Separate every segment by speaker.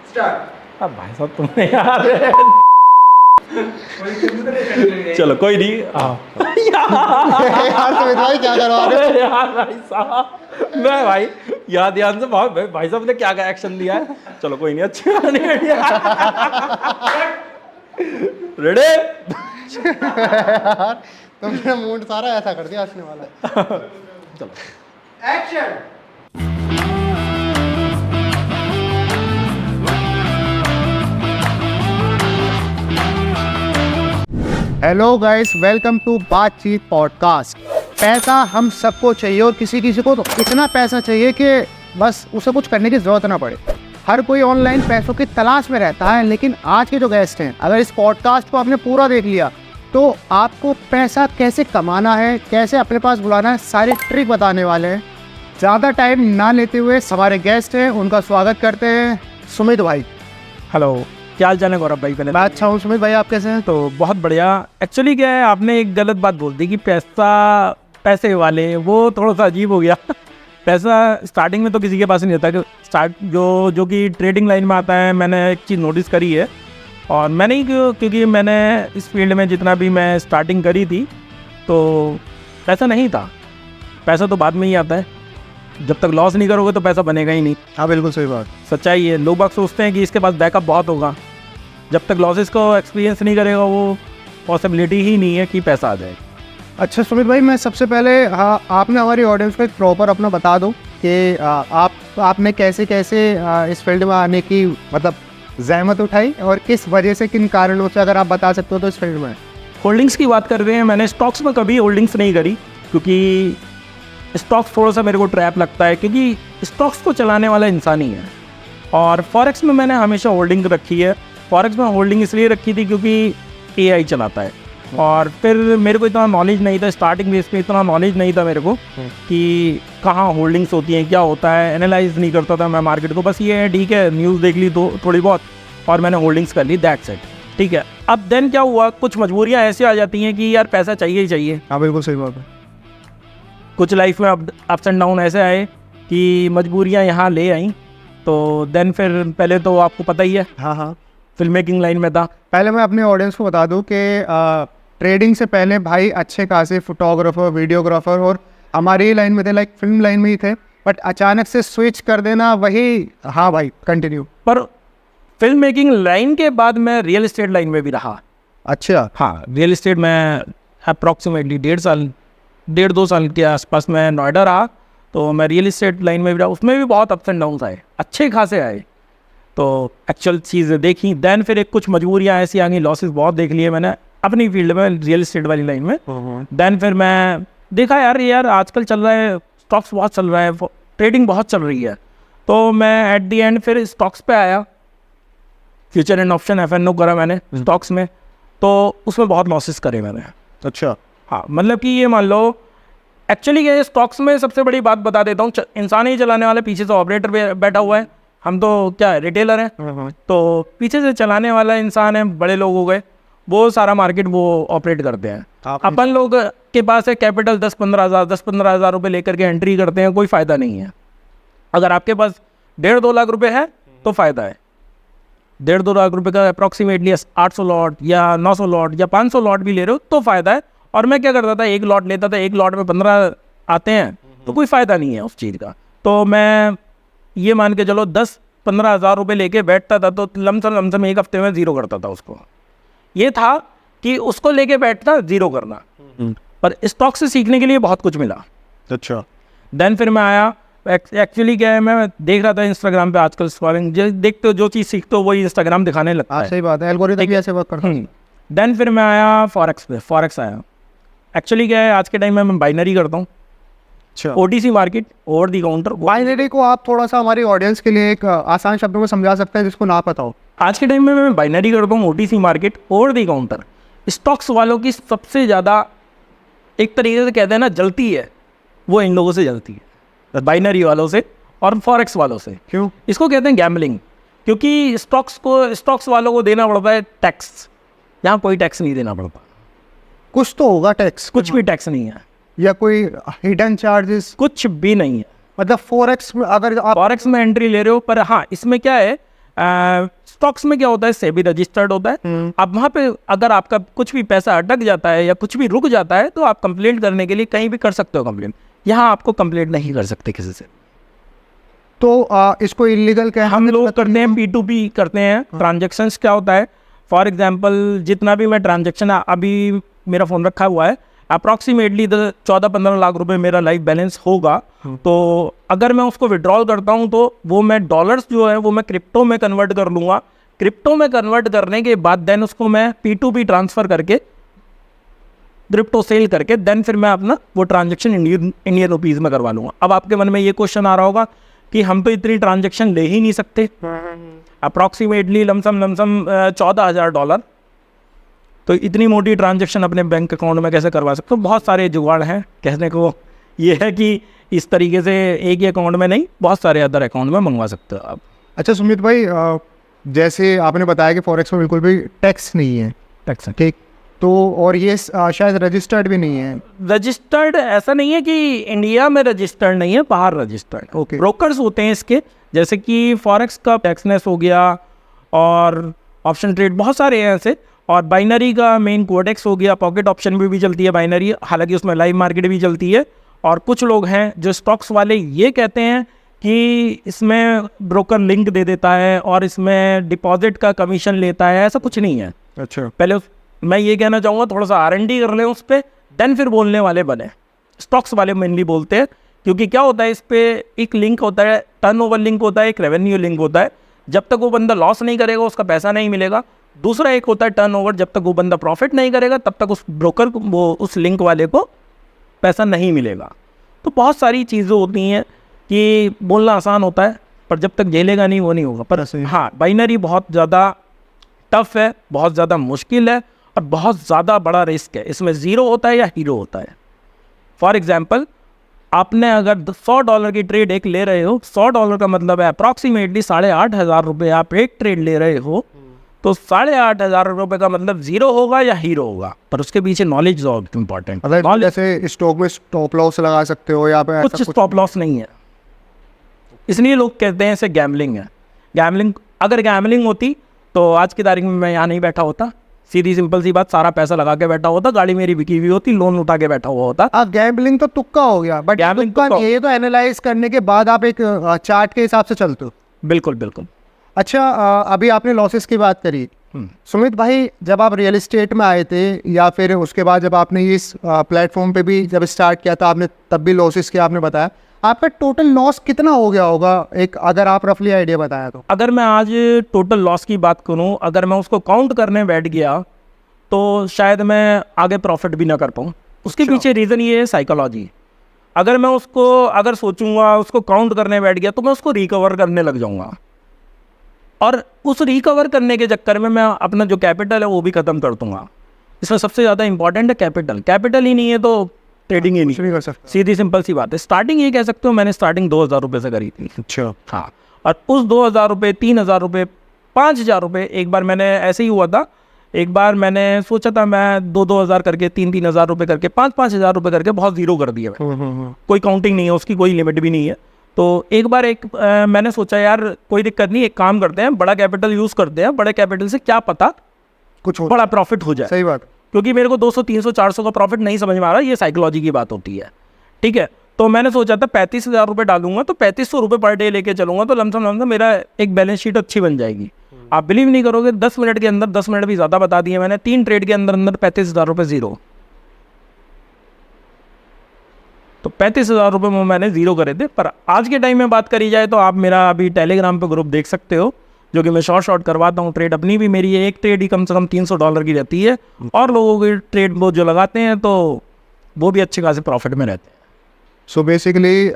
Speaker 1: Start. अब भाई साहब तुमने यार चलो कोई नहीं।
Speaker 2: यार सुमित भाई क्या करवा रहे हो?
Speaker 1: यार भाई साहब मैं भाई याद ध्यान से भाई साहब ने क्या क्या एक्शन लिया है। चलो कोई नहीं, अच्छी बात नहीं। रेडी?
Speaker 2: यार तुमने मूड सारा ऐसा कर दिया हंसने वाला।
Speaker 1: चलो
Speaker 2: action. Hello guys, welcome to Baatcheet podcast. पैसा हम सबको चाहिए और किसी किसी को तो इतना पैसा चाहिए कि बस उसे कुछ करने की ज़रूरत ना पड़े। हर कोई ऑनलाइन पैसों की तलाश में रहता है, लेकिन आज के जो गेस्ट हैं, अगर इस पॉडकास्ट को आपने पूरा देख लिया तो आपको पैसा कैसे कमाना है, कैसे अपने पास बुलाना है, सारी ट्रिक बताने वाले हैं। ज़्यादा टाइम ना लेते हुए हमारे गेस्ट हैं, उनका स्वागत करते हैं। सुमित भाई।
Speaker 1: हेलो, क्या हाल चाल है गौरव भाई? पहले
Speaker 2: मैं अच्छा हूँ। सुमित भाई आप कैसे हैं?
Speaker 1: तो बहुत बढ़िया। एक्चुअली क्या है, आपने एक गलत बात बोल दी कि पैसे वाले, वो थोड़ा सा अजीब हो गया। पैसा स्टार्टिंग में तो किसी के पास नहीं रहता। कि जो कि ट्रेडिंग लाइन में आता है, मैंने एक चीज़ नोटिस करी है। और मैंने ही क्योंकि मैंने इस फील्ड में जितना भी मैं स्टार्टिंग करी थी तो पैसा नहीं था। पैसा तो बाद में ही आता है। जब तक लॉस नहीं करोगे तो पैसा बनेगा ही नहीं।
Speaker 2: हाँ बिल्कुल सही बात।
Speaker 1: सच्चाई है। लोग बाग सोचते हैं कि इसके पास बैकअप बहुत होगा। जब तक लॉसेस को एक्सपीरियंस नहीं करेगा वो पॉसिबिलिटी ही नहीं है कि पैसा आ जाए।
Speaker 2: अच्छा सुमित भाई, मैं सबसे पहले आपने हमारी ऑडियंस को एक प्रॉपर अपना बता दो कि आपने कैसे इस फील्ड में आने की मतलब जहमत उठाई और किस वजह से, किन कारणों से, अगर आप बता सकते हो तो इस फील्ड में।
Speaker 1: होल्डिंग्स की बात कर रहे हैं। मैंने स्टॉक्स में कभी होल्डिंग्स नहीं करी, क्योंकि स्टॉक्स थोड़ा सा मेरे को ट्रैप लगता है, क्योंकि स्टॉक्स को चलाने वाला इंसान ही है। और फॉरेक्स में मैंने हमेशा होल्डिंग रखी है। फॉरेक्स में होल्डिंग इसलिए रखी थी क्योंकि एआई चलाता है। और फिर मेरे को इतना नॉलेज नहीं था, स्टार्टिंग बेस पे इतना नॉलेज नहीं था मेरे को कि कहाँ होल्डिंग्स होती हैं, क्या होता है। एनालाइज नहीं करता था मैं मार्केट को। बस ये है, ठीक है, न्यूज़ देख ली तो थोड़ी बहुत और मैंने होल्डिंग्स कर ली, दैट्स इट। ठीक है। अब देन क्या हुआ, कुछ मजबूरियाँ ऐसी आ जाती हैं कि यार पैसा चाहिए ही चाहिए।
Speaker 2: हाँ बिल्कुल सही बात है।
Speaker 1: कुछ लाइफ में अप्स एंड डाउन ऐसे आए कि मजबूरियाँ यहाँ ले आई। तो देन फिर पहले तो आपको पता ही है,
Speaker 2: हाँ
Speaker 1: फिल्म मेकिंग लाइन में था।
Speaker 2: पहले मैं अपने ऑडियंस को बता दूं कि ट्रेडिंग से पहले भाई अच्छे खासे फोटोग्राफर, वीडियोग्राफर और हमारी लाइन में थे, लाइक फिल्म लाइन में ही थे, बट अचानक से स्विच कर देना वही। हाँ भाई कंटिन्यू।
Speaker 1: पर फिल्म मेकिंग लाइन के बाद मैं रियल एस्टेट लाइन में भी रहा।
Speaker 2: अच्छा।
Speaker 1: हाँ, रियल एस्टेट में अप्रॉक्सीमेटली 1.5-2 साल के आसपास मैं नोएडा रहा। तो मैं रियल एस्टेट लाइन में भी रहा। उसमें भी बहुत अप्स एंड डाउन्स आए, अच्छे खासे आए। तो एक्चुअल चीज़ें देखी। देन फिर कुछ मजबूरियाँ ऐसी आ गई, लॉसेस बहुत देख लिए मैंने अपनी फील्ड में, रियल एस्टेट वाली लाइन में। देन फिर मैं देखा यार आजकल चल रहा है, स्टॉक्स बहुत चल रहा है, ट्रेडिंग बहुत चल रही है। तो मैं एट दी एंड फिर स्टॉक्स पे आया। फ्यूचर एंड ऑप्शन FNO करा मैंने स्टॉक्स में। तो उसमें बहुत लॉसेस करे मैंने।
Speaker 2: अच्छा।
Speaker 1: हाँ, मतलब कि ये मान लो, एक्चुअली ये स्टॉक्स में सबसे बड़ी बात बता देता हूँ, इंसान ही चलाने वाला, पीछे से ऑपरेटर बैठा हुआ है। हम तो क्या है, रिटेलर हैं। तो पीछे से चलाने वाला इंसान है, बड़े लोग हो गए, वो सारा मार्केट वो ऑपरेट करते हैं। अपन लोग के पास है कैपिटल 10-15 हज़ार रुपये लेकर के एंट्री करते हैं, कोई फ़ायदा नहीं है। अगर आपके पास 1.5-2 लाख रुपए है तो फ़ायदा है। 1.5-2 लाख रुपए का अप्रॉक्सीमेटली 800 लॉट या 900 लॉट या 500 लॉट भी ले रहे हो तो फ़ायदा है। और मैं क्या करता था, एक लॉट लेता था, एक लॉट में 15 आते हैं तो कोई फ़ायदा नहीं है उस चीज़ का। तो मैं ये मान के चलो 10-15 हज़ार रुपये लेके बैठता था, तो लमसम एक हफ्ते में ज़ीरो करता था उसको। ये था कि उसको लेके बैठना, ज़ीरो करना। पर स्टॉक से सीखने के लिए बहुत कुछ मिला।
Speaker 2: अच्छा।
Speaker 1: देन फिर मैं आया। एक्चुअली क्या है, मैं देख रहा था इंस्टाग्राम पे आजकल स्क्रॉलिंग, देखते हो जो चीज़ सीखते हो वही इंस्टाग्राम दिखाने लगता है।
Speaker 2: सही बात है, एल्गोरिथम भी ऐसे वर्क करता है।
Speaker 1: देन फिर मैं आया फॉरेक्स पे। फॉरेक्स आया। एक्चुअली क्या है, आज के टाइम में मैं बाइनरी करता हूँ।
Speaker 2: अच्छा।
Speaker 1: OTC market, over the counter.
Speaker 2: Binary को आप थोड़ा सा हमारी ऑडियंस के लिए एक आसान शब्दों में समझा सकते हैं जिसको ना पता हो।
Speaker 1: आज के टाइम में मैं बाइनरी करता हूँ, OTC market, over the counter. Stocks वालों की सबसे ज़्यादा एक तरीके से कहते हैं ना जलती है, वो इन लोगों से जलती है, बाइनरी वालों से और फॉरेक्स वालों से।
Speaker 2: क्यों?
Speaker 1: इसको कहते हैं गैम्बलिंग। क्योंकि स्टॉक्स वालों को देना पड़ता है टैक्स, यहाँ कोई टैक्स नहीं देना पड़ता।
Speaker 2: कुछ तो होगा टैक्स।
Speaker 1: कुछ भी टैक्स नहीं है,
Speaker 2: या कोई हिडन चार्जेस?
Speaker 1: कुछ भी नहीं है।
Speaker 2: मतलब फॉरेक्स में अगर आप
Speaker 1: फॉरेक्स में एंट्री ले रहे हो, पर हाँ इसमें क्या है, स्टॉक्स में क्या होता है, सेबी रजिस्टर्ड होता है। अब वहाँ पे अगर आपका कुछ भी पैसा अटक जाता है या कुछ भी रुक जाता है तो आप कंप्लेंट करने के लिए कहीं भी कर सकते हो कंप्लेंट। यहाँ आपको कंप्लेंट नहीं कर सकते किसी से।
Speaker 2: तो इसको इलीगल क्या
Speaker 1: हम लोग करते हैं P2P करते हैं। ट्रांजेक्शन्स क्या होता है, फॉर एग्जांपल जितना भी मैं ट्रांजेक्शन, अभी मेरा फ़ोन रखा हुआ है, अप्रॉक्सीमेटली 14-15 लाख रुपए मेरा लाइफ बैलेंस होगा। तो अगर मैं उसको विड्रॉल करता हूँ तो वो मैं डॉलर्स जो है वो मैं क्रिप्टो में कन्वर्ट कर लूँगा। क्रिप्टो में कन्वर्ट करने के बाद देन उसको मैं P2P ट्रांसफ़र करके क्रिप्टो सेल करके देन फिर मैं अपना वो ट्रांजेक्शन इंडियन रुपीज़ में करवा लूँगा। अब आपके मन में ये क्वेश्चन आ रहा होगा कि हम तो इतनी ट्रांजेक्शन ले ही नहीं सकते, अप्रॉक्सीमेटली लमसम $14,000, तो इतनी मोटी ट्रांजेक्शन अपने बैंक अकाउंट में कैसे करवा सकते हो। बहुत सारे जुगाड़ हैं। कहने को ये है कि इस तरीके से एक ही अकाउंट में नहीं, बहुत सारे अदर अकाउंट में मंगवा सकते हो आप।
Speaker 2: अच्छा सुमित भाई, जैसे आपने बताया कि फॉरेक्स में बिल्कुल भी टैक्स नहीं है,
Speaker 1: टैक्स
Speaker 2: ठीक, तो और ये शायद रजिस्टर्ड भी नहीं है।
Speaker 1: रजिस्टर्ड ऐसा नहीं है कि इंडिया में रजिस्टर्ड नहीं है, बाहर रजिस्टर्ड।
Speaker 2: ओके।
Speaker 1: ब्रोकर्स होते हैं इसके, जैसे कि फॉरेक्स का टैक्सनेस हो गया और ऑप्शन ट्रेड बहुत सारे हैं ऐसे, और बाइनरी का मेन कोडेक्स हो गया। पॉकेट ऑप्शन भी चलती है बाइनरी, हालांकि उसमें लाइव मार्केट भी चलती है। और कुछ लोग हैं जो स्टॉक्स वाले ये कहते हैं कि इसमें ब्रोकर लिंक दे देता है और इसमें डिपॉजिट का कमीशन लेता है, ऐसा कुछ नहीं है।
Speaker 2: अच्छा,
Speaker 1: पहले मैं ये कहना चाहूँगा थोड़ा सा R&D कर लें उस पर, देन फिर बोलने वाले बने। स्टॉक्स वाले मेनली बोलते हैं, क्योंकि क्या होता है इस पर एक लिंक होता है, टर्नओवर लिंक होता है, एक रेवेन्यू लिंक होता है। जब तक वो बंदा लॉस नहीं करेगा उसका पैसा नहीं मिलेगा। दूसरा एक होता है टर्नओवर, जब तक वो बंदा प्रॉफिट नहीं करेगा तब तक उस ब्रोकर को, वो उस लिंक वाले को पैसा नहीं मिलेगा। तो बहुत सारी चीज़ें होती हैं कि बोलना आसान होता है पर जब तक झेलेगा नहीं वो नहीं होगा। पर हाँ, बाइनरी बहुत ज़्यादा टफ है, बहुत ज़्यादा मुश्किल है और बहुत ज़्यादा बड़ा रिस्क है। इसमें ज़ीरो होता है या हीरो होता है। फॉर एग्जांपल, आपने अगर $100 की ट्रेड एक ले रहे हो, $100 का मतलब है अप्रॉक्सीमेटली 8,500 रुपये आप एक ट्रेड ले रहे हो, तो 8,500 रुपये का मतलब ज़ीरो होगा या हीरो होगा। पर उसके पीछे नॉलेज बहुत इंपॉर्टेंट।
Speaker 2: मतलब जैसे स्टॉक में स्टॉप लॉस लगा सकते हो या पे
Speaker 1: कुछ स्टॉप लॉस नहीं है, इसलिए लोग कहते हैं इसे गैम्बलिंग है। गैम्बलिंग, अगर गैम्बलिंग होती तो आज की तारीख में मैं यहाँ नहीं बैठा होता। सीधी सिंपल सी बात, सारा पैसा लगा के बैठा होता, गाड़ी मेरी बिकी हुई होती, लोन उठा के बैठा हुआ होता।
Speaker 2: गैम्बलिंग तो तुक्का हो गया, बट
Speaker 1: Gambling
Speaker 2: तुक्का
Speaker 1: तुक्का।
Speaker 2: ये तो एनालाइज करने के बाद आप एक चार्ट के हिसाब से चलते हो।
Speaker 1: बिल्कुल बिल्कुल।
Speaker 2: अच्छा, अभी आपने लॉसेस की बात करी। सुमित भाई, जब आप रियल एस्टेट में आए थे या फिर उसके बाद जब आपने इस प्लेटफॉर्म पे भी जब स्टार्ट किया था, आपने तब भी लॉसेस के आपने बताया, आपका टोटल लॉस कितना हो गया होगा, एक अगर आप रफली आइडिया बताया तो।
Speaker 1: अगर मैं आज टोटल लॉस की बात करूं, अगर मैं उसको काउंट करने बैठ गया तो शायद मैं आगे प्रॉफिट भी ना कर पाऊँ। उसके पीछे रीज़न ये है साइकोलॉजी। अगर मैं उसको अगर सोचूंगा, उसको काउंट करने बैठ गया तो मैं उसको रिकवर करने लग जाऊंगा, और उस रिकवर करने के चक्कर में मैं अपना जो कैपिटल है वो भी ख़त्म कर दूंगा। इसमें सबसे ज़्यादा इंपॉर्टेंट है कैपिटल। कैपिटल ही नहीं है तो ट्रेडिंग ही नहीं
Speaker 2: कर सकते।
Speaker 1: सीधी सिंपल सी बात है। स्टार्टिंग ये कह सकते हो, मैंने स्टार्टिंग 2,000 रुपये से करी थी।
Speaker 2: अच्छा,
Speaker 1: हाँ, और उस 2,000 रुपये, 3,000 रुपये, 5,000 रुपये, एक बार मैंने ऐसे ही हुआ था। एक बार मैंने सोचा था मैं 2,000 करके, 3,000 रुपये करके, 5,000 रुपये करके बहुत ज़ीरो कर दिया। कोई काउंटिंग नहीं है उसकी, कोई लिमिट भी नहीं है। तो एक बार मैंने सोचा यार कोई दिक्कत नहीं, एक काम करते हैं, बड़ा कैपिटल यूज़ करते हैं। बड़े कैपिटल से क्या पता
Speaker 2: कुछ
Speaker 1: बड़ा प्रॉफिट हो जाए।
Speaker 2: सही बात।
Speaker 1: क्योंकि मेरे को 200, 300, 400 का प्रॉफिट नहीं समझ में आ रहा, ये साइकोलॉजी की बात होती है। ठीक है, तो मैंने सोचा था 35,000 रुपये डालूंगा तो 3,500 रुपये पर डे लेके चलूंगा, तो लमसम मेरा एक बैलेंस शीट अच्छी बन जाएगी। आप बिलीव नहीं करोगे, 10 मिनट के अंदर, 10 मिनट भी ज़्यादा बता दिए मैंने, 3 ट्रेड के अंदर 35,000 रुपये ज़ीरो। तो 35,000 रुपये में मैंने ज़ीरो करे थे। पर आज के टाइम में बात करी जाए तो आप मेरा अभी टेलीग्राम पे ग्रुप देख सकते हो, जो कि मैं शॉर्ट करवाता हूँ ट्रेड। अपनी भी मेरी एक ट्रेड ही कम से कम $300 की रहती है, और लोगों की ट्रेड वो जो लगाते हैं तो वो भी अच्छे खासे प्रॉफिट में रहते हैं।
Speaker 2: सो बेसिकली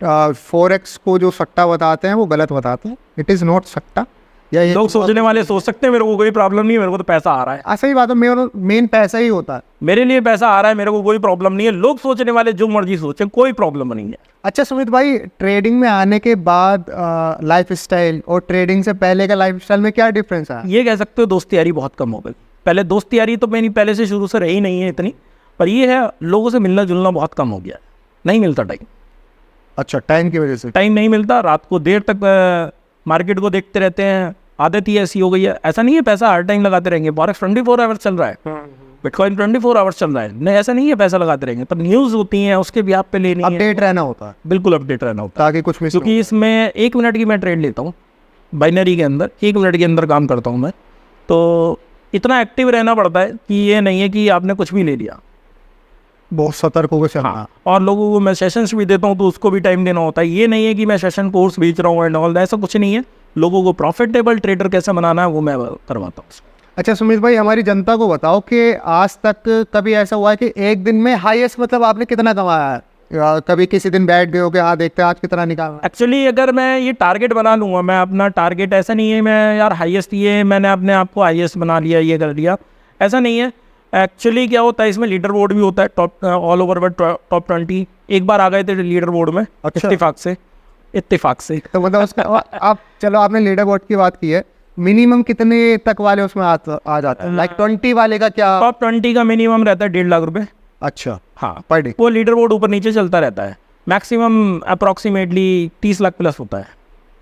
Speaker 2: फॉरेक्स को जो सट्टा बताते हैं वो गलत बताते हैं। इट इज़ नॉट सट्टा। या ये
Speaker 1: लोग सोचने वाले सोच सकते हैं मेरे को कोई प्रॉब्लम नहीं है, मेरे को तो पैसा आ रहा है।
Speaker 2: ऐसा ही बात है, मेन पैसा ही होता है।
Speaker 1: मेरे लिए पैसा आ रहा है, मेरे को कोई प्रॉब्लम नहीं है। लोग सोचने वाले जो मर्जी सोचे, कोई प्रॉब्लम नहीं है।
Speaker 2: अच्छा सुमित भाई, ट्रेडिंग में आने के बाद लाइफ स्टाइल और ट्रेडिंग से पहले का लाइफ स्टाइल में क्या डिफरेंस है?
Speaker 1: ये कह सकते हो दोस्ती यारी बहुत कम हो गई। पहले दोस्ती यारी तो मेरी पहले से शुरू से रही नहीं है इतनी, पर ये है लोगों से मिलना जुलना बहुत कम हो गया। नहीं मिलता टाइम।
Speaker 2: अच्छा, टाइम की वजह से?
Speaker 1: टाइम नहीं मिलता, रात को देर तक मार्केट को देखते रहते हैं, आदत ही ऐसी हो गई है। ऐसा नहीं है पैसा हर टाइम लगाते रहेंगे, फॉरेक्स 24 आवर्स चल रहा है, बिटकॉइन 24 आवर्स चल रहा है, नहीं ऐसा नहीं है पैसा लगाते रहेंगे। तब न्यूज़ होती हैं, उसके भी आप पे लेनी है,
Speaker 2: अपडेट रहना होता है,
Speaker 1: बिल्कुल अपडेट रहना होता है,
Speaker 2: ताकि कुछ मिस
Speaker 1: क्योंकि इसमें 1 मिनट की मैं ट्रेड लेता हूँ बाइनरी के अंदर, 1 मिनट के अंदर काम करता हूँ मैं, तो इतना एक्टिव रहना पड़ता है कि ये नहीं है कि आपने कुछ भी ले लिया।
Speaker 2: बहुत सतर्क होकर चलना।
Speaker 1: हाँ, और लोगों को मैं सेशंस भी देता हूँ तो उसको भी टाइम देना होता है। ये नहीं है कि मैं सेशन कोर्स बेच रहा हूँ एंड ऑल, ऐसा कुछ नहीं है। लोगों को प्रॉफिटेबल ट्रेडर कैसे बनाना है वो मैं करवाता हूँ।
Speaker 2: अच्छा सुमित भाई, हमारी जनता को बताओ कि आज तक कभी ऐसा हुआ है कि एक दिन में हाईएस्ट मतलब आपने कितना कमाया है? कभी किसी दिन बैठ गए हो कि हाँ देखते हैं आज कितना निकाला?
Speaker 1: एक्चुअली अगर मैं ये टारगेट बना लूँगा, मैं अपना टारगेट, ऐसा नहीं है मैं यार हाईएस्ट ये मैंने अपने आप को हाईएस्ट बना लिया, ये कर लिया, ऐसा नहीं है। एक्चुअली क्या होता है, इसमें लीडर बोर्ड भी होता है, top all over world top 20 एक बार आ गए थे लीडर बोर्ड में।
Speaker 2: अच्छा।
Speaker 1: इत्तेफाक से
Speaker 2: तो मतलब उसका आप चलो आपने लीडर बोर्ड की बात की है, मिनिमम कितने तक वाले उसमें आ जाते हैं? लाइक 20 वाले का क्या?
Speaker 1: टॉप 20 का मिनिमम रहता है 1.5 लाख रुपए।
Speaker 2: अच्छा,
Speaker 1: हाँ,
Speaker 2: पर डे।
Speaker 1: वो लीडर बोर्ड ऊपर नीचे चलता रहता है, मैक्सिमम अप्रॉक्सीमेटली 30 लाख प्लस होता है।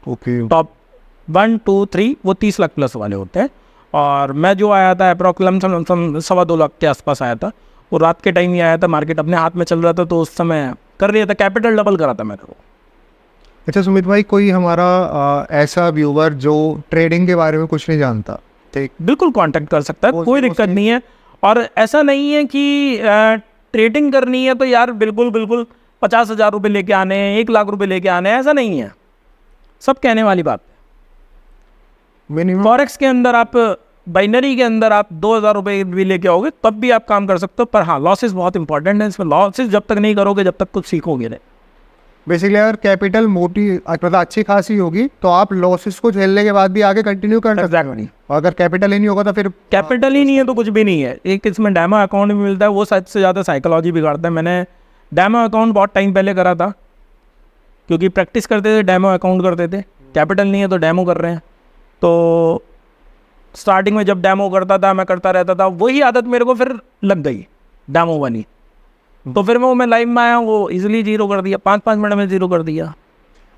Speaker 2: ओके।
Speaker 1: टॉप 1 2 3 वो 30 लाख प्लस वाले होते हैं। और मैं जो आया था अप्रॉक्सीमेटली 2.25 लाख के आसपास आया था। वो रात के टाइम ही आया था, मार्केट अपने हाथ में चल रहा था, तो उस समय कर लिया था, कैपिटल डबल करा था मैंने वो।
Speaker 2: अच्छा सुमित भाई, कोई हमारा ऐसा व्यूवर जो ट्रेडिंग के बारे में कुछ नहीं जानता, ठीक,
Speaker 1: बिल्कुल कांटेक्ट कर सकता है, कोई दिक्कत नहीं है। और ऐसा नहीं है कि ट्रेडिंग करनी है तो यार बिल्कुल 50,000 रुपये लेके आने हैं, 1 लाख रुपये लेके आने हैं, ऐसा नहीं है। सब कहने वाली बात है।
Speaker 2: मिनिमम
Speaker 1: फॉरेक्स के अंदर आप, बाइनरी के अंदर आप 2,000 रुपये भी लेके आओगे तब भी आप काम कर सकते हो। पर हाँ, लॉसेस बहुत इंपॉर्टेंट है इसमें। लॉसेस जब तक नहीं करोगे, जब तक कुछ सीखोगे नहीं।
Speaker 2: बेसिकली अगर कैपिटल मोटी मतलब अच्छी खासी होगी तो आप लॉसेस को झेलने के बाद भी आगे कंटिन्यू कर सकते हो। और अगर कैपिटल ही नहीं होगा तो फिर
Speaker 1: कैपिटल ही नहीं है तो कुछ भी नहीं है। एक इसमें डेमो अकाउंट भी मिलता है, वो सबसे ज़्यादा साइकोलॉजी बिगाड़ता है। मैंने डेमो अकाउंट बहुत टाइम पहले करा था, क्योंकि प्रैक्टिस करते थे, डेमो अकाउंट करते थे। कैपिटल नहीं है तो डेमो कर रहे हैं। तो स्टार्टिंग में जब डेमो करता था, मैं करता रहता था, वही आदत मेरे को फिर लग गई, डेमो बनी। तो फिर मैं लाइव में आया, वो इजीली 0 कर दिया, 5-5 मिनट में 0 कर दिया।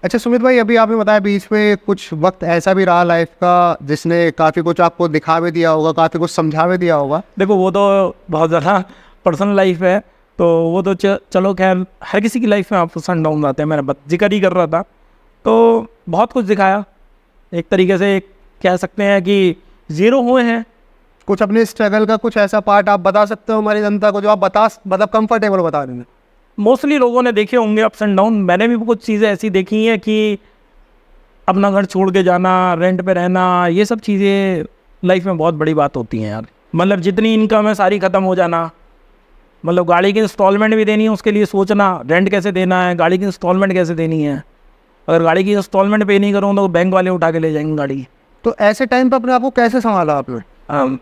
Speaker 2: अच्छा सुमित भाई, अभी आपने बताया बीच में कुछ वक्त ऐसा भी रहा लाइफ का जिसने काफ़ी कुछ आपको दिखा भी दिया होगा, काफ़ी कुछ समझा भी दिया होगा।
Speaker 1: देखो वो तो बहुत ज़्यादा पर्सनल लाइफ है, तो वो तो चलो खैर, हर किसी की लाइफ में अप्स एंड डाउन आते हैं। मैंने जिक्र ही कर रहा था, तो बहुत कुछ दिखाया। एक तरीके से कह सकते हैं कि 0 हुए हैं।
Speaker 2: कुछ अपने स्ट्रगल का कुछ ऐसा पार्ट आप बता सकते हो हमारी जनता को, जो आप मतलब कंफर्टेबल बता रहे हैं?
Speaker 1: मोस्टली लोगों ने देखे होंगे अप्स एंड डाउन। मैंने भी कुछ चीज़ें ऐसी देखी हैं कि अपना घर छोड़ के जाना, रेंट पे रहना, ये सब चीज़ें लाइफ में बहुत बड़ी बात होती हैं यार। मतलब जितनी इनकम है सारी ख़त्म हो जाना, मतलब गाड़ी की इंस्टॉलमेंट भी देनी है, उसके लिए सोचना रेंट कैसे देना है, गाड़ी की इंस्टॉलमेंट कैसे देनी है। अगर गाड़ी की इंस्टॉलमेंट पे नहीं करूँ तो बैंक वाले उठा के ले जाएंगे गाड़ी।
Speaker 2: तो ऐसे टाइम पे अपने आप को कैसे संभाला आपने?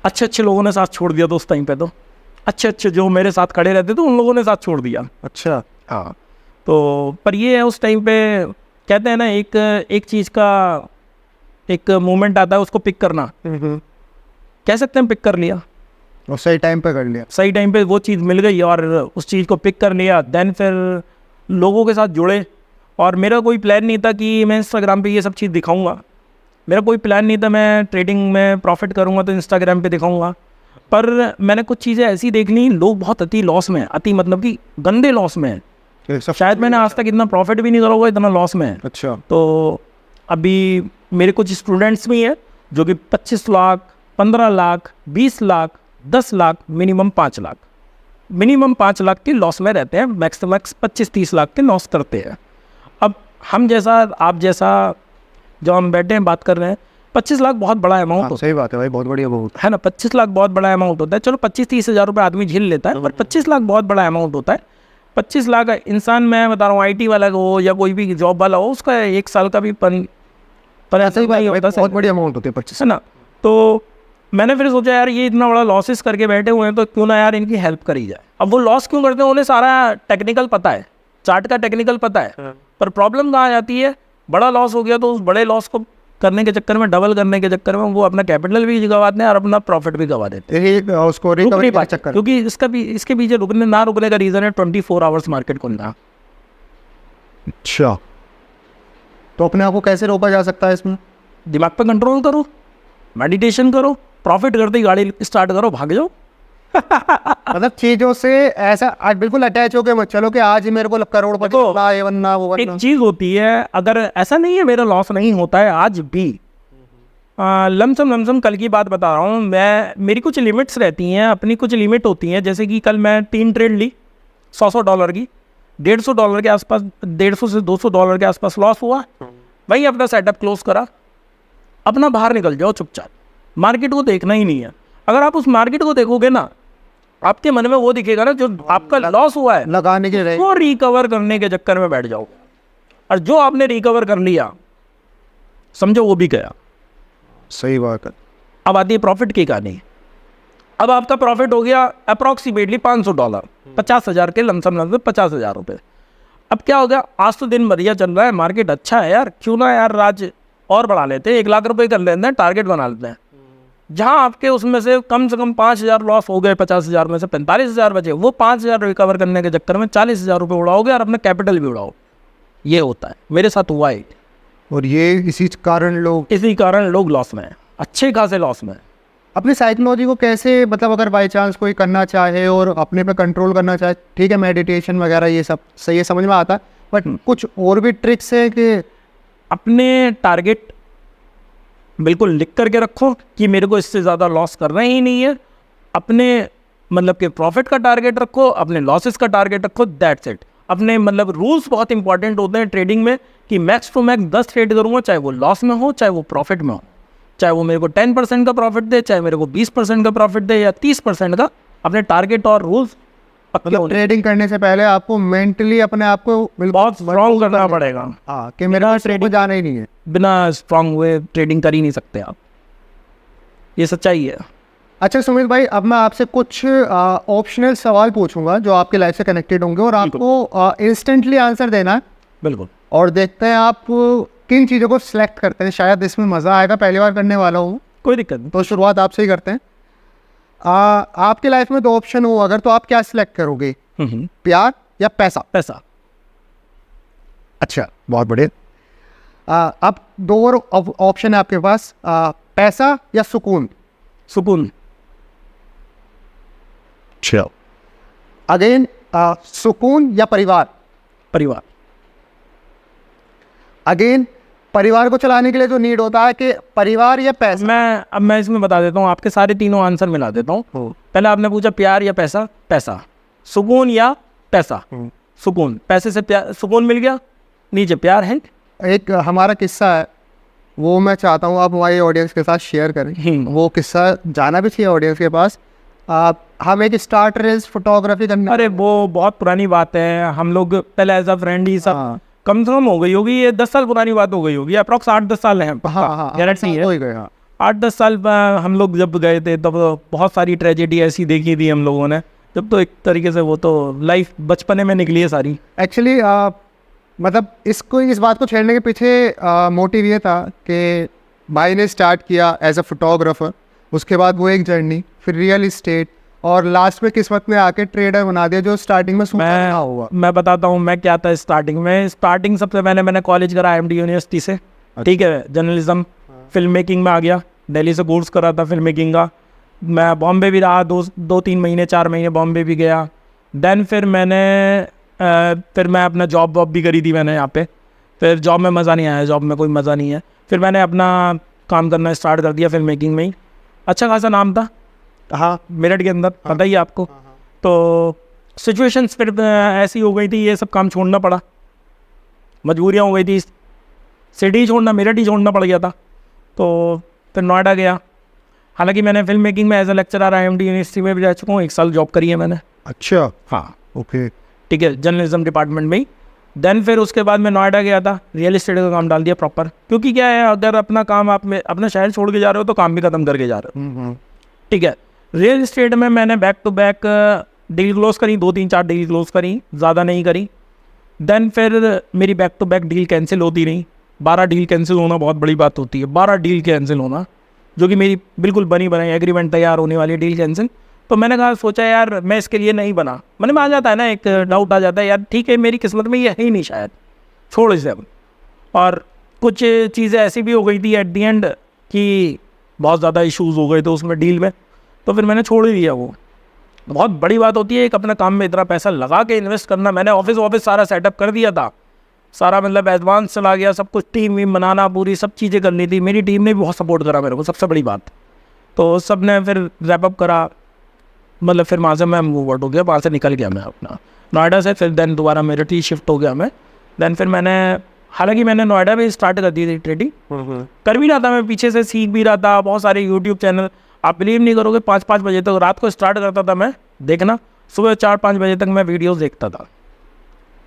Speaker 1: अच्छे लोगों ने साथ छोड़ दिया। तो उस टाइम पे तो अच्छे जो मेरे साथ खड़े रहते थे उन लोगों ने साथ छोड़ दिया।
Speaker 2: अच्छा।
Speaker 1: हाँ, तो पर ये है, उस टाइम पे कहते हैं ना, एक चीज़ का एक मोमेंट आता है, उसको पिक करना। कह सकते हैं पिक कर लिया
Speaker 2: और सही टाइम पे कर लिया।
Speaker 1: सही टाइम पे वो चीज़ मिल गई और उस चीज़ को पिक कर लिया। देन फिर लोगों के साथ जुड़े। और मेरा कोई प्लान नहीं था कि मैं इंस्टाग्राम पे ये सब चीज़ दिखाऊंगा। मेरा कोई प्लान नहीं था मैं ट्रेडिंग में प्रॉफिट करूंगा तो इंस्टाग्राम पे दिखाऊंगा। पर मैंने कुछ चीज़ें ऐसी देख ली, लोग बहुत अति लॉस में, अति मतलब कि गंदे लॉस में है। शायद मैंने आज तक इतना प्रॉफिट भी नहीं करा होगा, इतना लॉस में है।
Speaker 2: अच्छा।
Speaker 1: तो अभी मेरे कुछ स्टूडेंट्स भी हैं जो कि 25 लाख, 15 लाख, 20 लाख, 10 लाख, मिनिमम 5 लाख, मिनिमम 5 लाख के लॉस में रहते हैं। मैक्सिमम 25-30 लाख के लॉस करते हैं। अब हम जैसा, आप जैसा, जब हम बैठे हैं बात कर रहे हैं, 25 लाख बहुत बड़ा अमाउंट होता है।
Speaker 2: सही बात है भाई, बहुत बढ़िया अमाउंट
Speaker 1: है ना। 25 लाख बहुत बड़ा अमाउंट होता है। चलो 25-30 हज़ार रुपये आदमी झेल लेता है, पर 25 लाख बहुत बड़ा अमाउंट होता है। 25 लाख इंसान, मैं बता रहा हूँ, IT वाला हो या कोई भी जॉब वाला हो, उसका 1 साल का भी पर ऐसा ही भाई होता है।
Speaker 2: बहुत बड़ी अमाउंट होती है 25,
Speaker 1: है ना। तो मैंने फिर सोचा यार ये इतना बड़ा लॉसेस करके बैठे हुए हैं, तो क्यों ना यार इनकी हेल्प करी जाए। अब वो लॉस क्यों करते हैं, उन्हें सारा टेक्निकल पता है, चार्ट का टेक्निकल पता है। पर प्रॉब्लम कहाँ जाती है, बड़ा लॉस हो गया तो उस बड़े लॉस को करने के चक्कर में, डबल करने के चक्कर में वो अपना कैपिटल भी गवाते हैं और अपना प्रॉफिट भी गवा देते हैं।
Speaker 2: उसको रिकवरी का चक्कर,
Speaker 1: क्योंकि इसके पीछे रुकने का रीज़न है 24 आवर्स मार्केट खुलना।
Speaker 2: अच्छा। तो अपने आप को कैसे रोका जा सकता है इसमें?
Speaker 1: दिमाग पे कंट्रोल करो, मेडिटेशन करो, प्रॉफिट करते ही गाड़ी स्टार्ट करो, भाग जाओ।
Speaker 2: मतलब चीजों से ऐसा आज बिल्कुल अटैच हो के मत चलो कि आज ही मेरे को करोड़पति
Speaker 1: देखो,
Speaker 2: बनना, ये बनना, वो बनना।
Speaker 1: एक चीज होती है, अगर ऐसा नहीं है मेरा लॉस नहीं होता है आज भी, लमसम कल की बात बता रहा हूँ मैं, मेरी कुछ लिमिट्स रहती हैं, अपनी कुछ लिमिट होती हैं। जैसे कि कल मैं 3 ट्रेड ली $100 की, $150 के आसपास, $150 से $200 के आसपास लॉस हुआ। वही अपना सेटअप क्लोज करा, अपना बाहर निकल जाओ चुपचाप, मार्केट को देखना ही नहीं है। अगर आप उस मार्केट को देखोगे ना, आपके मन में वो दिखेगा ना, जो आपका लॉस हुआ है
Speaker 2: लगाने के रहे
Speaker 1: वो रिकवर करने के चक्कर में बैठ जाओगे, और जो आपने रिकवर कर लिया समझो वो भी गया।
Speaker 2: सही बात है।
Speaker 1: अब आती है प्रॉफिट की कहानी। अब आपका प्रॉफिट हो गया अप्रॉक्सीमेटली $500, 50,000 के लमसम 50,000 रुपये। अब क्या हो गया, आज तो दिन बढ़िया चल रहा है, मार्केट अच्छा है यार, क्यों ना यार आज और बढ़ा लेते हैं, 1 लाख रुपए कर लेते हैं, टारगेट बना लेते हैं। जहां आपके उसमें से कम 5,000 लॉस हो गए, 50,000 में से 45,000 बचे, वो 5,000 रिकवर करने के चक्कर में 40,000 रुपये उड़ाओगे और अपना कैपिटल भी उड़ाओ। ये होता है, मेरे साथ हुआ है।
Speaker 2: और ये इसी कारण लोग
Speaker 1: लॉस में हैं, अच्छे खासे लॉस में हैं।
Speaker 2: अपनी साइकोलॉजी को कैसे, मतलब अगर बाई चांस कोई करना चाहे और अपने पे कंट्रोल करना चाहे, ठीक है मेडिटेशन वगैरह ये सब सही है, समझ में आता है, बट कुछ और भी ट्रिक्स है कि
Speaker 1: अपने टारगेट बिल्कुल लिख करके रखो कि मेरे को इससे ज़्यादा लॉस करना ही नहीं है। अपने मतलब कि प्रॉफिट का टारगेट रखो, अपने लॉसेस का टारगेट रखो, दैट्स इट। अपने मतलब रूल्स बहुत इंपॉर्टेंट होते हैं ट्रेडिंग में कि मैक्स टू मैक्स 10 ट्रेड करूँगा, चाहे वो लॉस में हो चाहे वो प्रॉफिट में हो, चाहे वो मेरे को 10% का प्रॉफिट दे, चाहे मेरे को 20% का प्रॉफिट दे या 30% का। अपने टारगेट और रूल्स
Speaker 2: मतलब ट्रेडिंग करने से पहले आपको मेंटली अपने आप को
Speaker 1: बहुत स्ट्रॉन्ग करना पड़ेगा।
Speaker 2: हाँ, कि मेरा ट्रेडिंग जाना ही नहीं है।
Speaker 1: बिना स्ट्रॉन्ग हुए ट्रेडिंग कर ही नहीं सकते आप, ये सच्चाई है।
Speaker 2: अच्छा सुमित भाई, अब मैं आपसे कुछ ऑप्शनल सवाल पूछूंगा जो आपके लाइफ से कनेक्टेड होंगे और आपको इंस्टेंटली आंसर देना है।
Speaker 1: बिल्कुल।
Speaker 2: और देखते हैं आप किन चीज़ों को सिलेक्ट करते हैं, शायद इसमें मज़ा आएगा, पहली बार करने वाला हूँ।
Speaker 1: कोई दिक्कत नहीं।
Speaker 2: तो शुरुआत आपसे ही करते हैं। आपके लाइफ में 2 ऑप्शन हो अगर, तो आप क्या सिलेक्ट करोगे, प्यार या पैसा?
Speaker 1: पैसा।
Speaker 2: अच्छा, बहुत बढ़िया। अब 2 और ऑप्शन है आपके पास, पैसा या सुकून?
Speaker 1: सुकून।
Speaker 2: अच्छा, अगेन सुकून या परिवार?
Speaker 1: परिवार।
Speaker 2: अगेन परिवार को चलाने के लिए जो नीड होता है कि परिवार या पैसा?
Speaker 1: अब मैं इसमें बता देता हूँ, आपके सारे तीनों आंसर मिला देता हूँ। पहले आपने पूछा प्यार या पैसा, पैसा। सुकून या पैसा, सुकून। पैसे से प्यार, सुकून मिल गया, नीचे प्यार है।
Speaker 2: एक हमारा किस्सा है, वो मैं चाहता हूँ आप हमारे ऑडियंस के साथ शेयर करें। वो किस्सा जाना भी चाहिए ऑडियंस के पास। हम एक स्टार्ट रेस फोटोग्राफी करना।
Speaker 1: अरे वो बहुत पुरानी बात है, हम लोग पहले एज अ फ्रेंड ही सब कम से कम हो गई होगी, ये 10 साल पुरानी बात हो गई होगी, अप्रॉक्स 8-10 साल है। गारंटी है 8-10 साल हम लोग जब गए थे तब बहुत सारी ट्रेजेडी ऐसी देखी थी हम लोगों ने, जब तो एक तरीके से वो तो लाइफ बचपने में निकली है सारी।
Speaker 2: एक्चुअली मतलब इस बात को छेड़ने के पीछे मोटिव ये था कि भाई ने स्टार्ट किया एज अ फोटोग्राफर, उसके बाद वो एक जर्नी, फिर रियल इस्टेट, और लास्ट में किस्मत में आके ट्रेडर बना दिया, जो स्टार्टिंग में हुआ।
Speaker 1: मैं बताता हूँ मैं क्या था स्टार्टिंग में। स्टार्टिंग सबसे पहले मैंने कॉलेज करा IMD यूनिवर्सिटी से, ठीक है, जर्नलिज्म, फिल्म मेकिंग में आ गया, दिल्ली से कोर्स करा था फिल्म मेकिंग का। मैं बॉम्बे भी रहा 2-3 महीने, 4 महीने बॉम्बे भी गया। देन फिर मैं अपना जॉब वॉब भी करी थी मैंने यहाँ पे। फिर जॉब में मज़ा नहीं आया, जॉब में कोई मज़ा नहीं है। फिर मैंने अपना काम करना स्टार्ट कर दिया फिल्म मेकिंग में ही, अच्छा खासा नाम था, हाँ, मेरठ के अंदर, पता ही आपको। तो सिचुएशंस फिर ऐसी हो गई थी, ये सब काम छोड़ना पड़ा, मजबूरियाँ हो गई थी, सिटी छोड़ना, मेरठ ही छोड़ना पड़ गया था। तो फिर नोएडा गया। हालांकि मैंने फिल्म मेकिंग में as a lecturer IMD university में भी रह चुका हूँ, 1 साल जॉब करी है मैंने।
Speaker 2: अच्छा,
Speaker 1: हाँ,
Speaker 2: ओके,
Speaker 1: ठीक है, जर्नलिज्म डिपार्टमेंट में ही। देन फिर उसके बाद मैं नोएडा गया था, रियल इस्टेट का काम डाल दिया प्रॉपर, क्योंकि क्या है, अगर अपना काम आप में अपना शहर छोड़ के जा रहे हो तो काम भी ख़त्म करके जा रहे हो, ठीक है। रियल इस्टेट में मैंने back to back deal close करी, 2-3-4 डील क्लोज करी, ज़्यादा नहीं करी। देन फिर मेरी back to back deal cancel होती रही। 12 डील कैंसिल होना बहुत बड़ी बात होती है, 12 डील कैंसिल होना, जो कि मेरी बिल्कुल बनी बनाई एग्रीमेंट तैयार होने वाली डील कैंसिल। तो मैंने कहा, सोचा यार मैं इसके लिए नहीं बना, मन में आ जाता है ना, एक डाउट आ जाता है यार, ठीक है मेरी किस्मत में ये है ही नहीं शायद, छोड़ इसे अब। और कुछ चीज़ें ऐसी भी हो गई थी एट दी एंड कि बहुत ज़्यादा इश्यूज हो गए थे उसमें डील में, तो फिर मैंने छोड़ ही दिया वो। बहुत बड़ी बात होती है एक अपने काम में इतना पैसा लगा के इन्वेस्ट करना। मैंने ऑफिस सारा सेटअप कर दिया था, सारा मतलब एडवांस चला गया, सब कुछ टीम वीम बनाना, पूरी सब चीज़ें करनी थी। मेरी टीम ने भी बहुत सपोर्ट करा मेरे को, सबसे बड़ी बात। तो सब ने फिर रैप अप करा, मतलब फिर वहाँ से मैं मूव आउट हो गया, वहाँ से निकल गया मैं अपना नोएडा से। फिर देन दोबारा मेरे टी शिफ्ट हो गया मैं। देन फिर मैंने, हालांकि मैंने नोएडा में स्टार्ट कर दी थी ट्रेडिंग, कर भी रहा था मैं, पीछे से सीख भी रहा था। बहुत सारे यूट्यूब चैनल, आप बिलीव नहीं करोगे, 5-5 बजे तक रात को स्टार्ट करता था मैं देखना, सुबह 4-5 बजे तक मैं वीडियोस देखता था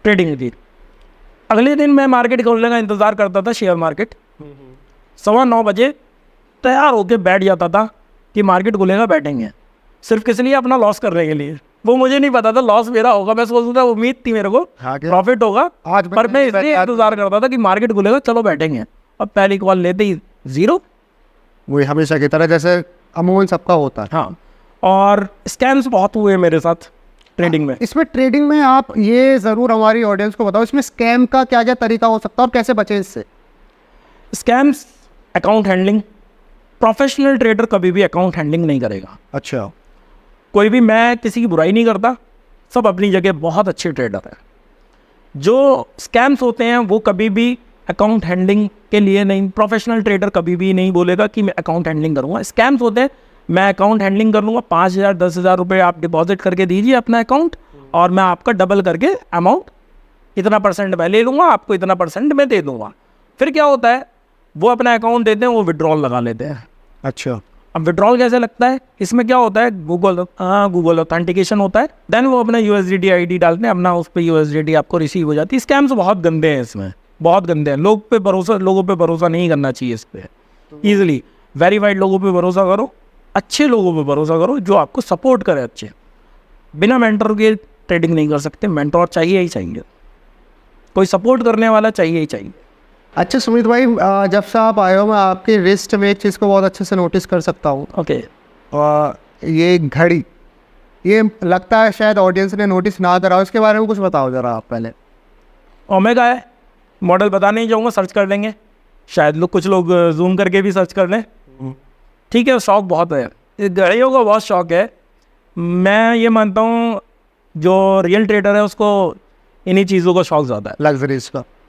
Speaker 1: ट्रेडिंग की। अगले दिन मैं मार्केट खोलने का इंतज़ार करता था, शेयर मार्केट 9:15 बजे तैयार होके बैठ जाता था कि मार्केट खुलेगा, बैठेंगे, सिर्फ किस लिए, अपना लॉस करने के लिए। वो मुझे नहीं पता था लॉस मेरा होगा, मैं सोचता था, उम्मीद थी मेरे को प्रॉफिट होगा, पर मैं इसलिए इंतजार करता था कि मार्केट खुलेगा, चलो बैठेंगे। अब पहली कॉल लेते ही जीरो,
Speaker 2: वही हमेशा की तरह जैसे अमूमन सबका होता है।
Speaker 1: हाँ, और स्कैम्स बहुत हुए मेरे साथ ट्रेडिंग में।
Speaker 2: इसमें ट्रेडिंग में आप ये ज़रूर हमारी ऑडियंस को बताओ, इसमें स्कैम का क्या क्या तरीका हो सकता है और कैसे बचे इससे?
Speaker 1: Scams, account handling, professional trader कभी भी अकाउंट हैंडलिंग नहीं करेगा।
Speaker 2: अच्छा,
Speaker 1: कोई भी, मैं किसी की बुराई नहीं करता, सब अपनी जगह बहुत अच्छे ट्रेडर हैं। जो स्कैम्स होते हैं वो कभी भी अकाउंट हैंडलिंग के लिए नहीं, प्रोफेशनल ट्रेडर कभी भी नहीं बोलेगा कि मैं अकाउंट हैंडलिंग करूँगा। स्कैम्स होते हैं, मैं अकाउंट हैंडलिंग कर लूँगा, 5,000 10,000 रुपये आप डिपॉजिट करके दीजिए अपना अकाउंट, और मैं आपका डबल करके अमाउंट इतना % मैं ले लूँगा, आपको इतना % मैं दे दूँगा। फिर क्या होता है, वो अपना अकाउंट देते हैं, वो विड्रॉल लगा लेते हैं।
Speaker 2: अच्छा,
Speaker 1: अब विड्रॉल कैसे लगता है, इसमें क्या होता है, गूगल ऑथेंटिकेशन होता है, देन वो अपना USDT ID डालते हैं, अपना उस पर USDT आपको रिसीव हो जाती है। स्कैम्स बहुत गंदे हैं इसमें, बहुत गंदे हैं। लोगों पे भरोसा नहीं करना चाहिए इस पर ईजिली। वेरीफाइड लोगों पे भरोसा करो, अच्छे लोगों पे भरोसा करो जो आपको सपोर्ट करे अच्छे। बिना मेंटर के ट्रेडिंग नहीं कर सकते, मेंटर चाहिए ही चाहिए, कोई सपोर्ट करने वाला चाहिए ही चाहिए।
Speaker 2: अच्छा सुमित भाई, जब से आप आए हो मैं आपके रिस्ट में एक चीज़ को बहुत अच्छे से नोटिस कर सकता हूँ।
Speaker 1: ओके।
Speaker 2: ये घड़ी, ये लगता है शायद ऑडियंस ने नोटिस ना करा हो, इसके बारे में कुछ बताओ ज़रा आप पहले।
Speaker 1: ओमेगा है, मॉडल बता नहीं जाऊँगा, सर्च कर लेंगे, शायद कुछ लोग जूम करके भी सर्च कर लें। ठीक है, शौक बहुत है, इस घड़ियों का बहुत शौक है। मैं ये मानता हूँ जो रियल ट्रेडर है उसको इन्हीं चीज़ों का शौक ज़्यादा है,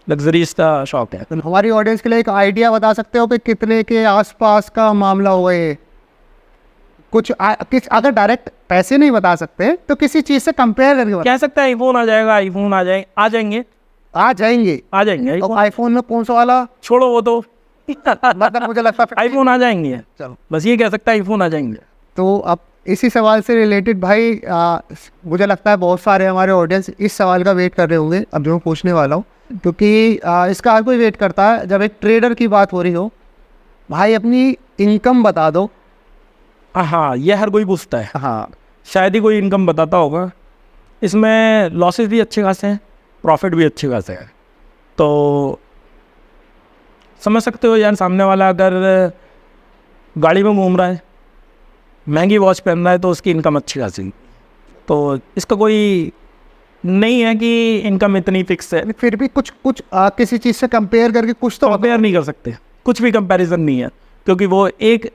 Speaker 1: लग्जरीज का शौक है।
Speaker 2: हमारी ऑडियंस के लिए एक आइडिया बता सकते हो कि कितने के आसपास का मामला होगा ये? कुछ अगर डायरेक्ट पैसे नहीं बता सकते तो किसी चीज़ से कंपेयर करके
Speaker 1: कह सकते हैं आईफोन आ जाएगा, आईफोन आ जाएंगे।
Speaker 2: आईफोन में कौन सा वाला,
Speaker 1: छोड़ो वो तो
Speaker 2: मतलब मुझे लगता है
Speaker 1: आईफोन आ जाएंगे,
Speaker 2: चलो
Speaker 1: बस ये कह सकता है आईफोन आ जाएंगे।
Speaker 2: तो अब इसी सवाल से रिलेटेड भाई मुझे लगता है बहुत सारे हमारे ऑडियंस इस सवाल का वेट कर रहे होंगे अब जो मैं पूछने वाला हूँ, क्योंकि इसका हर कोई वेट करता है। जब एक ट्रेडर की बात हो रही हो, भाई अपनी इनकम बता दो।
Speaker 1: हाँ, ये हर कोई पूछता है,
Speaker 2: हाँ,
Speaker 1: शायद ही कोई इनकम बताता होगा। इसमें लॉसेस भी अच्छे खासे हैं, प्रॉफिट भी अच्छे खासे हैं। तो समझ सकते हो यार, सामने वाला अगर गाड़ी में घूम रहा है, महंगी वॉच पहन रहा है, तो उसकी इनकम अच्छी खासी। तो इसका कोई नहीं है कि इनकम इतनी फिक्स है।
Speaker 2: फिर भी कुछ किसी चीज़ से कंपेयर करके कुछ तो
Speaker 1: कंपेयर नहीं कर सकते, कुछ भी कंपैरिजन नहीं है, क्योंकि वो एक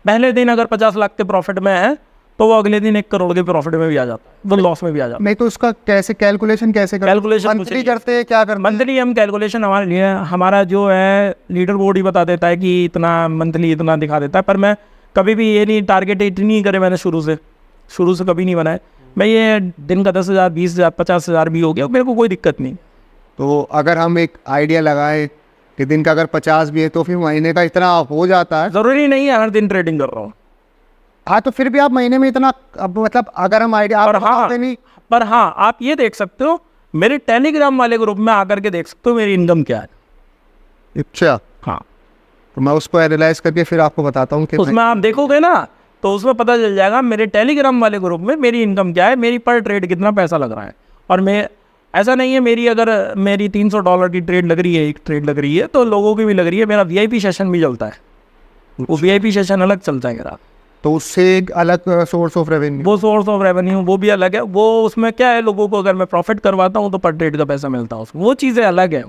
Speaker 1: पहले दिन अगर 50 लाख के प्रॉफिट में है तो वो अगले दिन 1 करोड़ के प्रॉफिट में भी आ जाता है, वो लॉस में भी आ जाता है।
Speaker 2: नहीं तो उसका कैसे कैलकुलेशन मंथली करते हैं, क्या करते हैं?
Speaker 1: मंथली हम कैलकुलेशन हमारे लिए, हमारा जो है लीडर बोर्ड ही बता देता है कि इतना मंथली इतना दिखा देता है। पर मैं कभी भी ये नहीं टारगेट इतनी करे, मैंने शुरू से कभी नहीं बनाया। मैं ये दिन का 10,000 20,000 50,000 भी हो गया, मेरे को कोई दिक्कत नहीं।
Speaker 2: तो अगर हम एक आइडिया लगाएं कि दिन का अगर 50 भी है तो फिर महीने का इतना हो जाता है।
Speaker 1: ज़रूरी नहीं है हर दिन ट्रेडिंग कर रहा हूँ।
Speaker 2: हाँ, तो फिर भी आप महीने में इतना, अब मतलब अगर हम आइडिया
Speaker 1: पर हाँ आप ये देख सकते हो, मेरे टेलीग्राम वाले ग्रुप में आकर के देख सकते हो मेरी इनकम क्या है।
Speaker 2: अच्छा,
Speaker 1: हाँ,
Speaker 2: तो मैं उसको एनालाइज करके फिर आपको बताता हूँ कि
Speaker 1: उसमें आप देखोगे ना तो उसमें पता चल जाएगा मेरे टेलीग्राम वाले ग्रुप में मेरी इनकम क्या है, मेरी पर ट्रेड कितना पैसा लग रहा है। और मैं ऐसा नहीं है, मेरी अगर मेरी $300 की ट्रेड लग रही है, एक ट्रेड लग रही है, तो लोगों की भी लग रही है। मेरा VIP सेशन भी चलता है, वो VIP सेशन अलग चलता है मेरा,
Speaker 2: तो उससे एक अलग सोर्स ऑफ रेवेन्यू,
Speaker 1: वो सोर्स ऑफ रेवेन्यू वो भी अलग है। वो उसमें क्या है, लोगों को अगर मैं प्रॉफिट करवाता हूँ तो पर ट्रेड का पैसा मिलता है उसको, वो चीज़ें अलग है।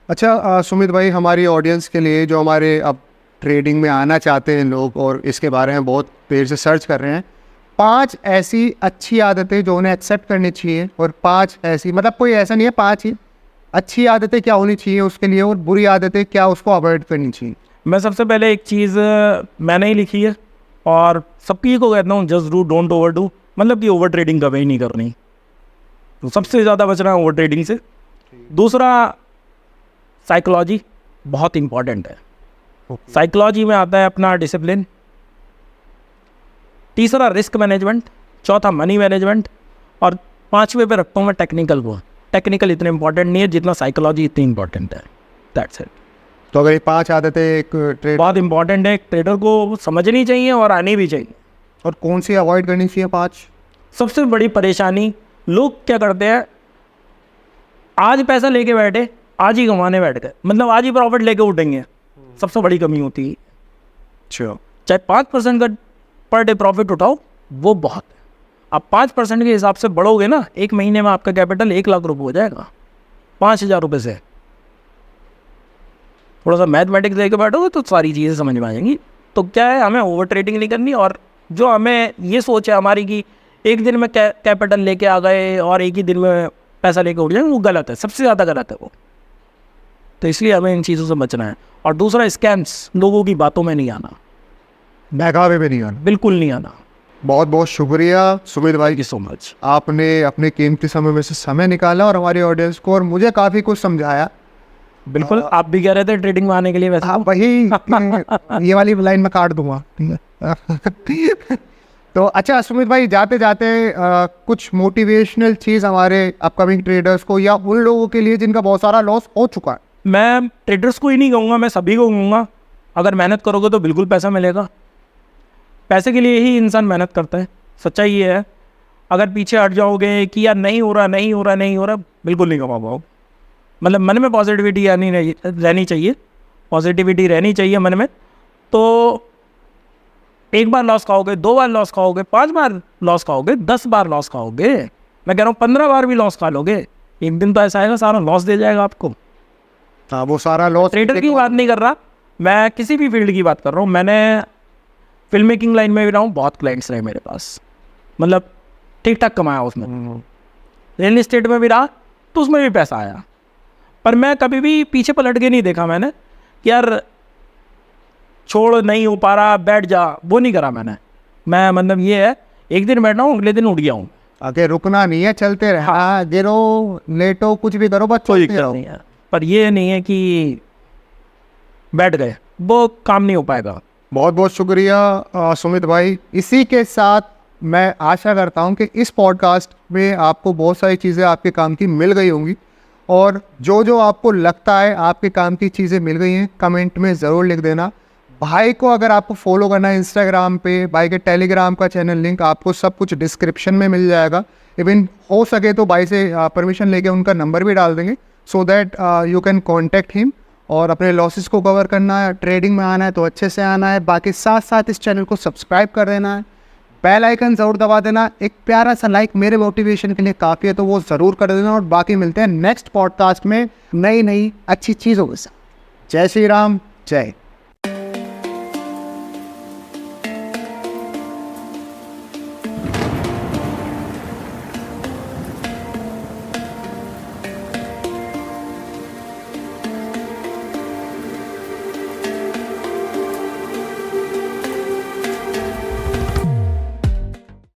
Speaker 2: अच्छा सुमित भाई, हमारी ऑडियंस के लिए जो हमारे अब ट्रेडिंग में आना चाहते हैं लोग और इसके बारे में बहुत देर से सर्च कर रहे हैं, 5 ऐसी अच्छी आदतें जो उन्हें एक्सेप्ट करनी चाहिए और 5 ऐसी, मतलब कोई ऐसा नहीं है, 5 ही अच्छी आदतें क्या होनी चाहिए उसके लिए और बुरी आदतें क्या उसको अवॉइड करनी चाहिए।
Speaker 1: मैं सबसे पहले एक चीज़ मैंने ही लिखी है और सबकी को कहता हूँ, just do don't over do, मतलब कि ओवर ट्रेडिंग कभी नहीं करनी, तो सबसे ज़्यादा बचना है ओवर ट्रेडिंग से। दूसरा, साइकोलॉजी बहुत इम्पॉर्टेंट है, साइकोलॉजी में आता है अपना डिसिप्लिन। तीसरा, रिस्क मैनेजमेंट। चौथा, मनी मैनेजमेंट। और 5वें पे रखता हूँ मैं टेक्निकल को। टेक्निकल इतने इंपॉर्टेंट नहीं है जितना साइकोलॉजी इतनी इंपॉर्टेंट है। That's it.
Speaker 2: तो अगर ये 5 आदतें एक ट्रेड
Speaker 1: बहुत इंपॉर्टेंट है, एक ट्रेडर को समझनी चाहिए और आनी भी चाहिए।
Speaker 2: और कौन सी अवॉइड करनी चाहिए 5?
Speaker 1: सबसे बड़ी परेशानी, लोग क्या करते हैं, आज पैसा लेके बैठे, आज ही कमाने बैठ गए, मतलब आज ही प्रॉफिट लेके उठेंगे। सबसे बड़ी कमी होती है।
Speaker 2: अच्छा,
Speaker 1: चाहे 5% का पर डे प्रॉफिट उठाओ, वो बहुत है। आप 5% के हिसाब से बढ़ोगे ना, एक महीने में आपका कैपिटल 1 लाख रुपये हो जाएगा 5,000 रुपये से। थोड़ा सा मैथमेटिक्स लेके बैठोगे तो सारी चीज़ें समझ में आ जाएंगी। तो क्या है, हमें ओवर ट्रेडिंग नहीं करनी, और जो हमें ये सोच है हमारी कि एक दिन में कैपिटल लेके आ गए और एक ही दिन में पैसा लेके उठ जाएंगे, वो गलत है, सबसे ज़्यादा गलत है वो। तो इसलिए हमें इन चीज़ों से बचना है। और दूसरा, स्कैम्स, लोगों की बातों में नहीं आना,
Speaker 2: बहकावे में नहीं आना।
Speaker 1: बिल्कुल नहीं आना।
Speaker 2: बहुत बहुत शुक्रिया सुमित भाई,
Speaker 1: थैंक यू सो मच।
Speaker 2: आपने अपने कीमती समय में से समय निकाला और हमारी ऑडियंस को और मुझे काफ़ी कुछ समझाया।
Speaker 1: बिल्कुल, आप भी कह रहे थे ट्रेडिंग में आने के लिए, वैसे
Speaker 2: हाँ वही ये वाली लाइन में काट दूंगा। तो अच्छा सुमित भाई, जाते जाते कुछ मोटिवेशनल चीज़ हमारे अपकमिंग ट्रेडर्स को या उन लोगों के लिए जिनका बहुत सारा लॉस हो चुका है।
Speaker 1: मैं ट्रेडर्स को ही नहीं कहूँगा, मैं सभी को कहूँगा, अगर मेहनत करोगे तो बिल्कुल पैसा मिलेगा। पैसे के लिए ही इंसान मेहनत करता है, सच्चाई ये है। अगर पीछे हट जाओगे कि यार नहीं हो रहा, बिल्कुल नहीं कमा पाओगे। मतलब मन में पॉजिटिविटी रहनी चाहिए, पॉजिटिविटी रहनी चाहिए मन में। तो एक बार लॉस खाओगे, 2 बार लॉस खाओगे, 5 बार लॉस खाओगे, 10 बार लॉस खाओगे, मैं कह रहा हूँ 15 बार भी लॉस खा लोगे, एक दिन तो ऐसा आएगा सारा लॉस दे जाएगा आपको।
Speaker 2: हाँ, वो सारा लॉस।
Speaker 1: ट्रेडर की बात नहीं कर रहा मैं, किसी भी फील्ड की बात कर रहा हूँ। मैंने फिल्म मेकिंग लाइन में भी रहा हूँ, बहुत क्लाइंट्स रहे मेरे पास, मतलब ठीक ठाक कमाया उसमें। रियल एस्टेट में भी रहा तो उसमें भी पैसा आया, पर मैं कभी भी पीछे पलट के नहीं देखा मैंने कि यार छोड़, नहीं हो पा रहा, बैठ जा, वो नहीं करा मैंने। मैं मतलब ये है, एक दिन बैठा हूँ, अगले दिन उठ गया हूँ।
Speaker 2: आगे रुकना नहीं है, चलते रहे। हाँ, गिरो लेटो कुछ भी करो, बस
Speaker 1: कोई
Speaker 2: चलते रहो।
Speaker 1: नहीं है, पर ये नहीं है कि बैठ गए, वो काम नहीं हो पाएगा।
Speaker 2: बहुत बहुत शुक्रिया सुमित भाई। इसी के साथ मैं आशा करता हूं कि इस पॉडकास्ट में आपको बहुत सारी चीज़ें आपके काम की मिल गई होंगी, और जो जो आपको लगता है आपके काम की चीज़ें मिल गई हैं, कमेंट में ज़रूर लिख देना। भाई को अगर आपको फॉलो करना है इंस्टाग्राम पे, भाई के टेलीग्राम का चैनल लिंक आपको सब कुछ डिस्क्रिप्शन में मिल जाएगा। इवन हो सके तो भाई से परमिशन लेके उनका नंबर भी डाल देंगे, so that you can contact him. और अपने लॉसेस को कवर करना है, ट्रेडिंग में आना है तो अच्छे से आना है। बाकी साथ साथ इस चैनल को सब्सक्राइब कर देना है, बेल आइकन ज़रूर दबा देना। एक प्यारा सा लाइक मेरे मोटिवेशन के लिए काफ़ी है, तो वो ज़रूर कर देना। और बाकी मिलते हैं नेक्स्ट पॉडकास्ट में नई अच्छी चीज़ों के साथ। जय श्री राम, जय।